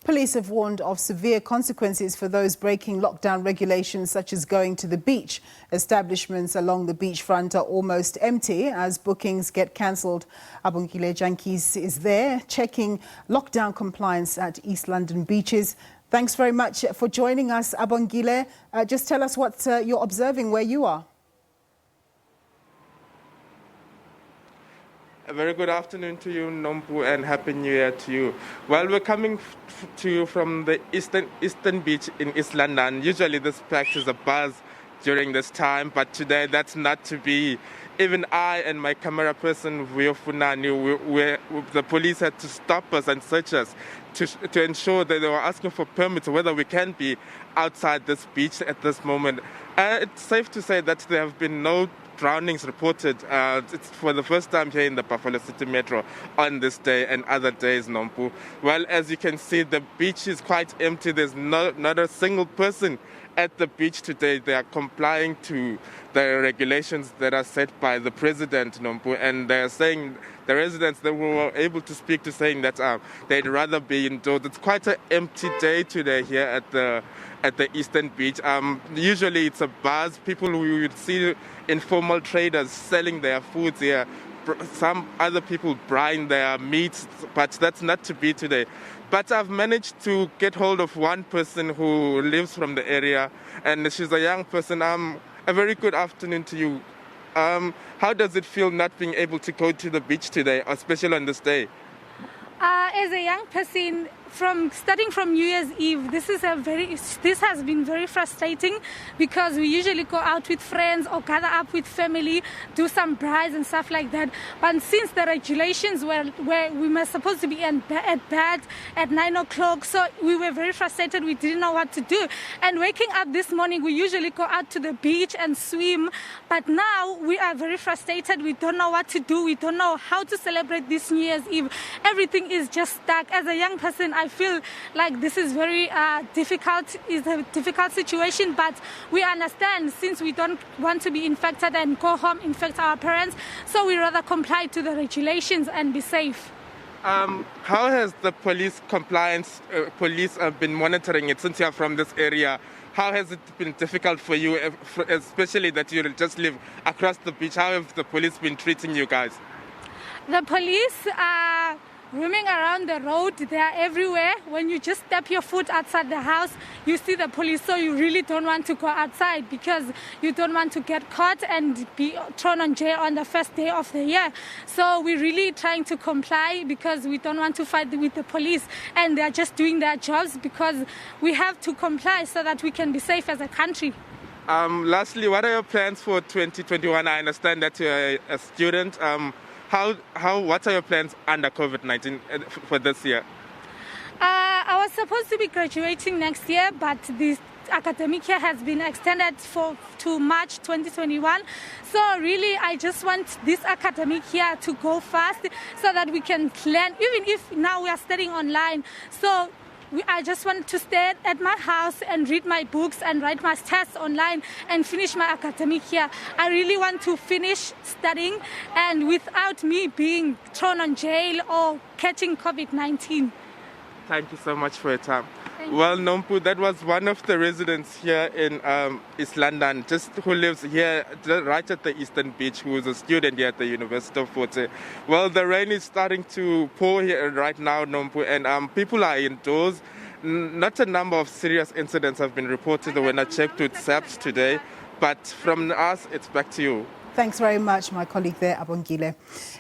Police have warned of severe consequences for those breaking lockdown regulations, such as going to the beach. Establishments along the beachfront are almost empty as bookings get cancelled. Abongile Janjies is there checking lockdown compliance at East London beaches. Thanks very much for joining us, Abongile. Just tell us what you're observing where you are. A very good afternoon to you, Nompu, and Happy New Year to you. Well, we're coming to you from the Eastern Beach in East London. Usually this practice a buzz during this time, but today that's not to be. Even I and my camera person, the police had to stop us and search us to ensure that they were asking for permits whether we can be outside this beach at this moment. It's safe to say that there have been no drownings reported. It's for the first time here in the Buffalo City Metro on this day and other days, Nompu. Well, as you can see, the beach is quite empty. There's not a single person at the beach today. They are complying to the regulations that are set by the president, Nompu, and they're saying, the residents that we were able to speak to, saying that they'd rather be indoors. It's quite an empty day today here at the Eastern Beach. Usually it's a buzz. People, we would see informal traders selling their foods here. Some other people buying their meats, but that's not to be today. But I've managed to get hold of one person who lives from the area, and she's a young person. A very good afternoon to you. How does it feel not being able to go to the beach today, especially on this day? As a young person, starting from New Year's Eve, this has been very frustrating because we usually go out with friends or gather up with family, do some braais and stuff like that. But since the regulations were where we were supposed to be at bed at 9 o'clock, so we were very frustrated. We didn't know what to do. And waking up this morning, we usually go out to the beach and swim. But now we are very frustrated. We don't know what to do. We don't know how to celebrate this New Year's Eve. Everything is just stuck. As a young person, I feel like this is very difficult. It's a difficult situation, but we understand since we don't want to be infected and go home, infect our parents, so we rather comply to the regulations and be safe. How has the police been monitoring it since you're from this area? How has it been difficult for you, especially that you just live across the beach? How have the police been treating you guys? The police are roaming around the road. They are everywhere. When you just step your foot outside the house, you see the police, so you really don't want to go outside because you don't want to get caught and be thrown on jail on the first day of the year. So we're really trying to comply because we don't want to fight with the police, and they're just doing their jobs because we have to comply so that we can be safe as a country. Lastly, what are your plans for 2021? I understand that you're a student. What are your plans under COVID-19 for this year? I was supposed to be graduating next year, but this academic year has been extended to March 2021. So really, I just want this academic year to go fast so that we can learn, even if now we are studying online. So I just want to stay at my house and read my books and write my tests online and finish my academic year. I really want to finish studying and without me being thrown on jail or catching COVID-19. Thank you so much for your time. Well, Nompu, that was one of the residents here in East London, who lives here right at the Eastern Beach, who is a student here at the University of Fort. Well, the rain is starting to pour here right now, Nompu, and people are indoors. Not a number of serious incidents have been reported when I checked with SABC today, but from us, it's back to you. Thanks very much, my colleague there, Abongile.